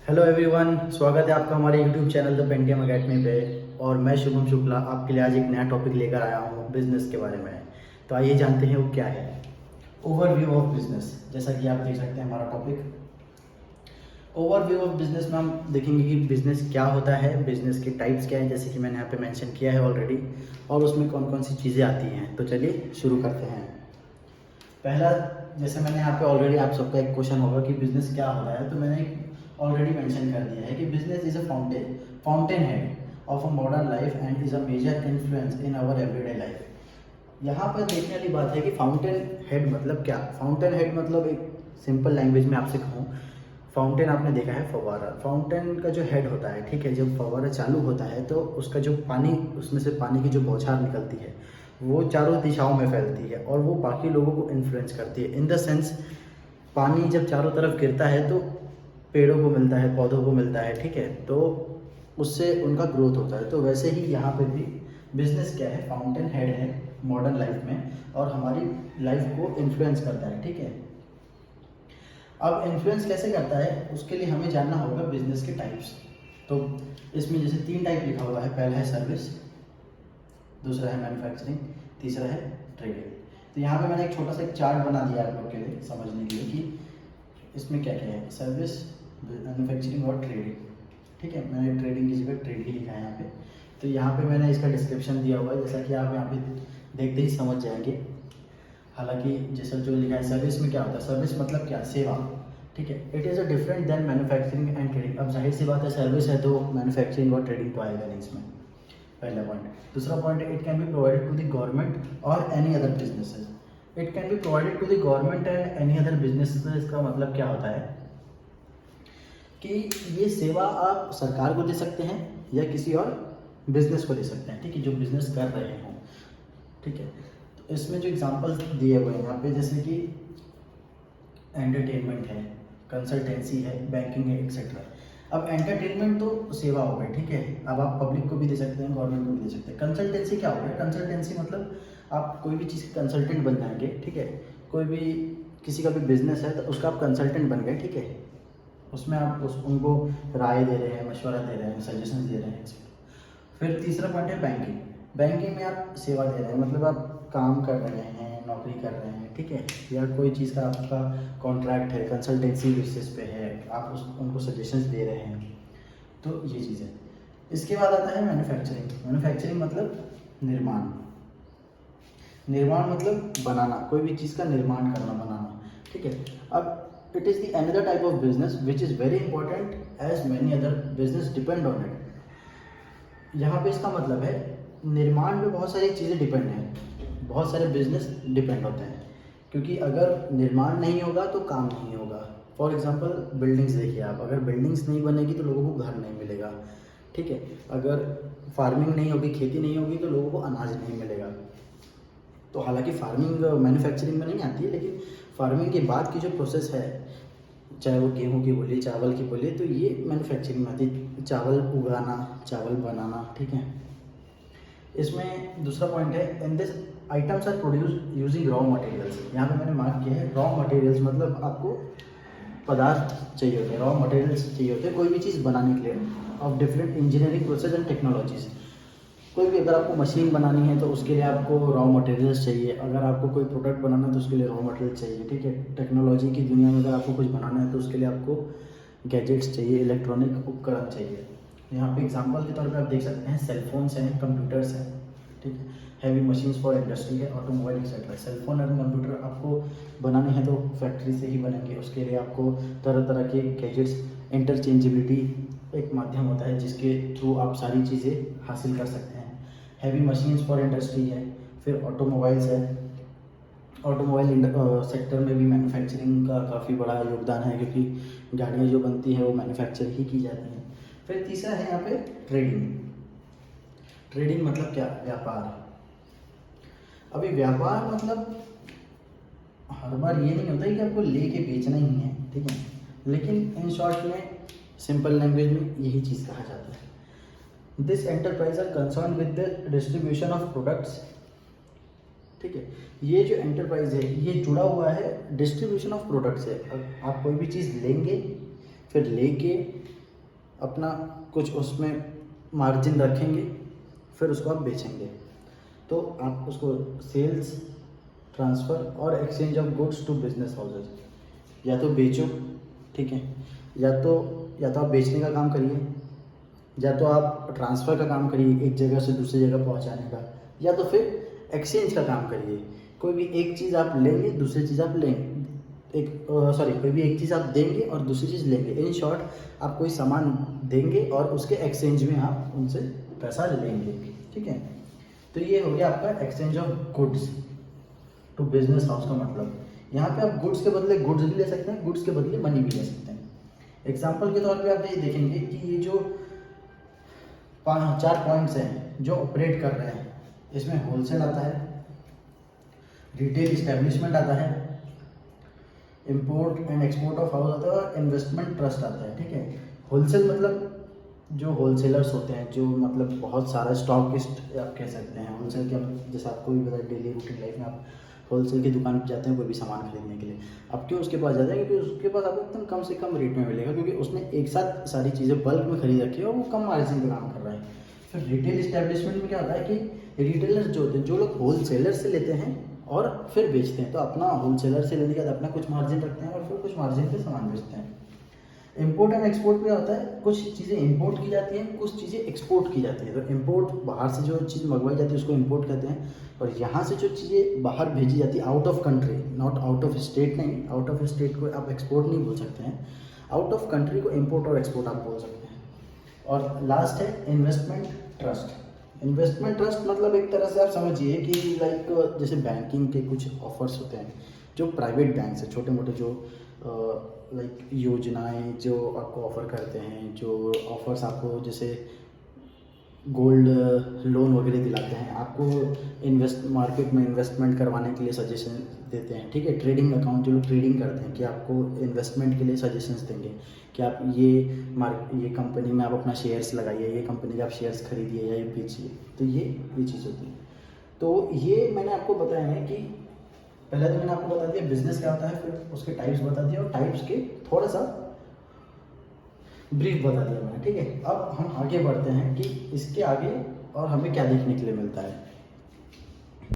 Hello everyone, स्वागत है आपका हमारे YouTube channel the Pentium academy पे। और मैं शुभम शुक्ला आपके लिए आज एक नया टॉपिक लेकर आया हूँ बिजनेस के बारे में। तो आइए जानते हैं वो क्या है। Overview of business. जैसा कि आप देख सकते हैं हमारा टॉपिक ओवरव्यू ऑफ बिजनेस में हम देखेंगे कि बिजनेस क्या होता है, बिजनेस के टाइप्स क्या हैं, जैसे कि मैंने यहाँ पे मेंशन किया है ऑलरेडी, और उसमें कौन कौन सी चीज़ें आती हैं। तो चलिए शुरू करते हैं। पहला, जैसे मैंने यहाँ पे ऑलरेडी आप सबका एक क्वेश्चन होगा कि बिजनेस क्या होता है, तो मैंने ऑलरेडी मेंशन कर दिया है कि business is a fountain head of a modern life and is a major influence in our everyday life. यहाँ पर देखने वाली बात है कि फाउंटेन हेड मतलब क्या। फाउंटेन हेड मतलब एक सिंपल लैंग्वेज में आपसे कहूँ, फाउंटेन आपने देखा है फव्वारा, फाउंटेन का जो हेड होता है, ठीक है, जब फव्वारा चालू होता है तो उसका जो पानी, उसमें से पानी की जो बौछार निकलती है वो चारों दिशाओं में फैलती है और वो बाकी लोगों को इन्फ्लुएंस करती है। इन द सेंस, पानी जब चारों तरफ गिरता है तो पेड़ों को मिलता है, पौधों को मिलता है, ठीक है, तो उससे उनका ग्रोथ होता है। तो वैसे ही यहाँ पे भी बिजनेस क्या है, फाउंटेन हेड है मॉडर्न लाइफ में और हमारी लाइफ को इन्फ्लुएंस करता है, ठीक है। अब इन्फ्लुएंस कैसे करता है, उसके लिए हमें जानना होगा बिजनेस के टाइप्स। तो इसमें जैसे 3 टाइप लिखा हुआ है। पहला है सर्विस, दूसरा है मैन्युफैक्चरिंग, तीसरा है ट्रेडिंग। तो यहाँ पे मैंने एक छोटा सा एक चार्ट बना दिया आप लोग के लिए समझने के लिए कि इसमें क्या क्या है, सर्विस, मैन्युफैक्चरिंग और ट्रेडिंग, ठीक है। मैंने ट्रेडिंग की जगह ट्रेड ही लिखा है यहाँ पे। तो यहाँ पे मैंने इसका डिस्क्रिप्शन दिया हुआ है, जैसा कि आप यहाँ पे देखते ही समझ जाएंगे। हालांकि जैसा जो लिखा है, सर्विस में क्या होता है, सर्विस मतलब क्या, सेवा, ठीक है। It is a different than manufacturing and trading. अब जाहिर सी बात है, सर्विस है तो मैन्युफैक्चरिंग और ट्रेडिंग तो आएगा नहीं इसमें, पहला पॉइंट। दूसरा पॉइंट है, it can be provided to the government और any other businesses. It can be provided to the government and any other businesses. इसका मतलब क्या होता है कि ये सेवा आप सरकार को दे सकते हैं या किसी और बिजनेस को दे सकते हैं, ठीक है, जो बिजनेस कर रहे हों, ठीक है। तो इसमें जो एग्जांपल्स दिए हुए हैं यहाँ पे, जैसे कि एंटरटेनमेंट है, कंसल्टेंसी है, बैंकिंग है, एक्सेट्रा। अब एंटरटेनमेंट तो सेवा हो गई, ठीक है। अब आप पब्लिक को भी दे सकते हैं, गवर्नमेंट को भी दे सकते हैं। कंसल्टेंसी क्या हो गया, कंसल्टेंसी मतलब आप कोई भी चीज़ के कंसल्टेंट बन जाएंगे, ठीक है। कोई भी किसी का भी बिजनेस है तो उसका आप कंसल्टेंट बन गए, ठीक है। उसमें आप उनको राय दे रहे हैं, मशवरा दे रहे हैं, सजेशन दे रहे हैं, एक्सेट्रा। फिर तीसरा पॉइंट है बैंकिंग। बैंकिंग में आप सेवा दे रहे हैं, मतलब आप काम कर रहे हैं, नौकरी कर रहे हैं, ठीक है, या कोई चीज़ का आपका कॉन्ट्रैक्ट है, कंसल्टेंसी बेसिस पे है, आप उनको सजेशंस दे रहे हैं, तो ये चीज़ है। इसके बाद आता है मैन्युफैक्चरिंग। मैन्युफैक्चरिंग मतलब निर्माण। निर्माण मतलब बनाना, कोई भी चीज़ का निर्माण करना, बनाना, ठीक है। अब it is the another type of business which is very important as many other business depend on it. यहाँ पे इसका मतलब है, निर्माण में बहुत सारी चीज़ें डिपेंड हैं, बहुत सारे बिजनेस डिपेंड होते हैं, क्योंकि अगर निर्माण नहीं होगा तो काम नहीं होगा। फॉर एग्जांपल बिल्डिंग्स देखिए आप, अगर बिल्डिंग्स नहीं बनेगी तो लोगों को घर नहीं मिलेगा, ठीक है। अगर फार्मिंग नहीं होगी, खेती नहीं होगी, तो लोगों को अनाज नहीं मिलेगा। तो हालांकि फार्मिंग मैन्युफैक्चरिंग में नहीं आती है, लेकिन फार्मिंग के बाद की जो प्रोसेस है, चाहे वो गेहूं की बोलिए, चावल की बोलिए, तो ये मैन्युफैक्चरिंग में आती है। चावल उगाना, चावल बनाना, ठीक है। इसमें दूसरा पॉइंट है, in this items are produce using raw materials. यहाँ पे मैंने मार्क किया है रॉ मटेरियल्स, मतलब आपको पदार्थ चाहिए होते हैं, रॉ मटेरियल्स चाहिए होते हैं कोई भी चीज़ बनाने के लिए, of different engineering process and technologies. कोई भी अगर आपको मशीन बनानी है तो उसके लिए आपको रॉ मटेरियल्स चाहिए, अगर आपको कोई प्रोडक्ट बनाना है तो उसके लिए रॉ मटेरियल चाहिए, ठीक है। टेक्नोलॉजी की दुनिया में अगर आपको कुछ बनाना है तो उसके लिए आपको गैजेट्स चाहिए, इलेक्ट्रॉनिक उपकरण चाहिए। यहाँ पे एग्जांपल के तौर पे आप देख सकते हैं, सेलफोन्स हैं, कंप्यूटर्स हैं, ठीक है। हैवी मशीन्स फॉर इंडस्ट्री है, ऑटोमोबाइल एक्सेट्रा। सेलफोन और कंप्यूटर आपको बनाने हैं तो फैक्ट्री से ही बनेंगे, उसके लिए आपको तरह तरह के गैजेट्स, इंटरचेंजेबिलिटी एक माध्यम होता है जिसके थ्रू आप सारी चीज़ें हासिल कर सकते हैं। हैवी मशीन्स फॉर इंडस्ट्री है। फिर ऑटोमोबाइल्स है, ऑटोमोबाइल सेक्टर में भी मैन्युफैक्चरिंग का काफ़ी बड़ा योगदान है, क्योंकि गाड़ियाँ जो बनती हैं वो मैन्युफैक्चर ही की जाती हैं। फिर तीसरा है यहाँ पे ट्रेडिंग। ट्रेडिंग मतलब क्या, व्यापार। अभी व्यापार मतलब हर बार ये नहीं होता है कि आपको लेके बेचना ही है, ठीक है, लेकिन इन शॉर्ट में, सिंपल लैंग्वेज में यही चीज़ कहा जाता है। This enterprise are concern with the distribution of products, ठीक है। ये जो एंटरप्राइज है ये जुड़ा हुआ है डिस्ट्रीब्यूशन ऑफ प्रोडक्ट्स से। आप कोई भी चीज़ लेंगे, फिर लेके अपना कुछ उसमें मार्जिन रखेंगे, फिर उसको आप बेचेंगे। तो आप उसको सेल्स, ट्रांसफ़र और exchange of goods to business houses, या तो बेचो, ठीक है, या तो आप बेचने का काम करिए, या तो आप ट्रांसफ़र का काम करिए एक जगह से दूसरी जगह पहुंचाने का, या तो फिर एक्सचेंज का काम करिए। कोई भी एक चीज़ आप लेंगे, दूसरी चीज़ आप लेंगे, कोई भी एक चीज़ आप देंगे और दूसरी चीज़ लेंगे। इन शॉर्ट, आप कोई सामान देंगे और उसके एक्सचेंज में आप उनसे पैसा लेंगे, ठीक है। तो ये हो गया आपका exchange of goods to business house का मतलब। यहाँ पे आप गुड्स के बदले गुड्स भी ले सकते हैं, गुड्स के बदले मनी भी ले सकते हैं। एग्जाम्पल के तौर पे आप ये देखेंगे कि ये जो 4 पॉइंट्स हैं जो ऑपरेट कर रहे हैं, इसमें होलसेल आता है, रिटेल इस्टेब्लिशमेंट आता है, import and export of house आता है और इन्वेस्टमेंट ट्रस्ट आता है, ठीक है। होलसेल मतलब जो होलसेलर्स होते हैं, जो मतलब बहुत सारा स्टॉकिस्ट आप कह सकते हैं। होलसेल के जैसे आपको भी पता है, डेली रूटीन लाइफ में आप होलसेल की दुकान पर जाते हैं कोई भी सामान खरीदने के लिए, आप क्यों उसके पास जाते हैं? क्योंकि उसके पास आपको एकदम कम से कम रेट में मिलेगा, क्योंकि उसने एक साथ सारी चीज़ें बल्क में खरीद रखी है और वो कम मार्जिन पे काम कर रहा है। फिर रिटेल इस्टेब्लिशमेंट में क्या होता है कि रिटेलर्स जो होते हैं, जो लोग होलसेलर से लेते हैं और फिर बेचते हैं, तो अपना होलसेलर से लेने के बाद अपना कुछ मार्जिन रखते हैं और फिर कुछ मार्जिन पे सामान बेचते हैं। इंपोर्ट एंड एक्सपोर्ट में होता है, कुछ चीज़ें इंपोर्ट की जाती हैं, कुछ चीज़ें एक्सपोर्ट की जाती हैं। तो इंपोर्ट, बाहर से जो चीज़ मंगवाई जाती है उसको इंपोर्ट कहते हैं, और यहाँ से जो चीज़ें बाहर भेजी जाती है out of country, not out of state नहीं, आउट ऑफ स्टेट को आप एक्सपोर्ट नहीं बोल सकते हैं, आउट ऑफ कंट्री को इंपोर्ट और एक्सपोर्ट आप बोल सकते हैं। और लास्ट है इन्वेस्टमेंट ट्रस्ट। इन्वेस्टमेंट ट्रस्ट मतलब एक तरह से आप समझिए कि लाइक जैसे बैंकिंग के कुछ ऑफर्स होते हैं, जो प्राइवेट बैंक से छोटे मोटे जो लाइक योजनाएं जो आपको ऑफ़र करते हैं, जो ऑफ़र्स आपको जैसे गोल्ड लोन वगैरह दिलाते हैं, आपको मार्केट में इन्वेस्टमेंट करवाने के लिए सजेशन देते हैं, ठीक है। ट्रेडिंग अकाउंट, जो लोग ट्रेडिंग करते हैं, कि आपको इन्वेस्टमेंट के लिए सजेशंस देंगे कि आप ये कंपनी में आप अपना शेयर्स लगाइए, ये कंपनी के आप शेयर्स खरीदिए या ये बेचिए। तो ये चीज़ होती है। तो ये मैंने आपको बताया है कि पहले तो मैंने आपको बता दिया बिजनेस क्या होता है, फिर उसके टाइप्स बता दिया और टाइप्स के थोड़ा सा ब्रीफ बता दिया मैंने, ठीक है। अब हम आगे बढ़ते हैं कि इसके आगे और हमें क्या देखने के लिए मिलता है।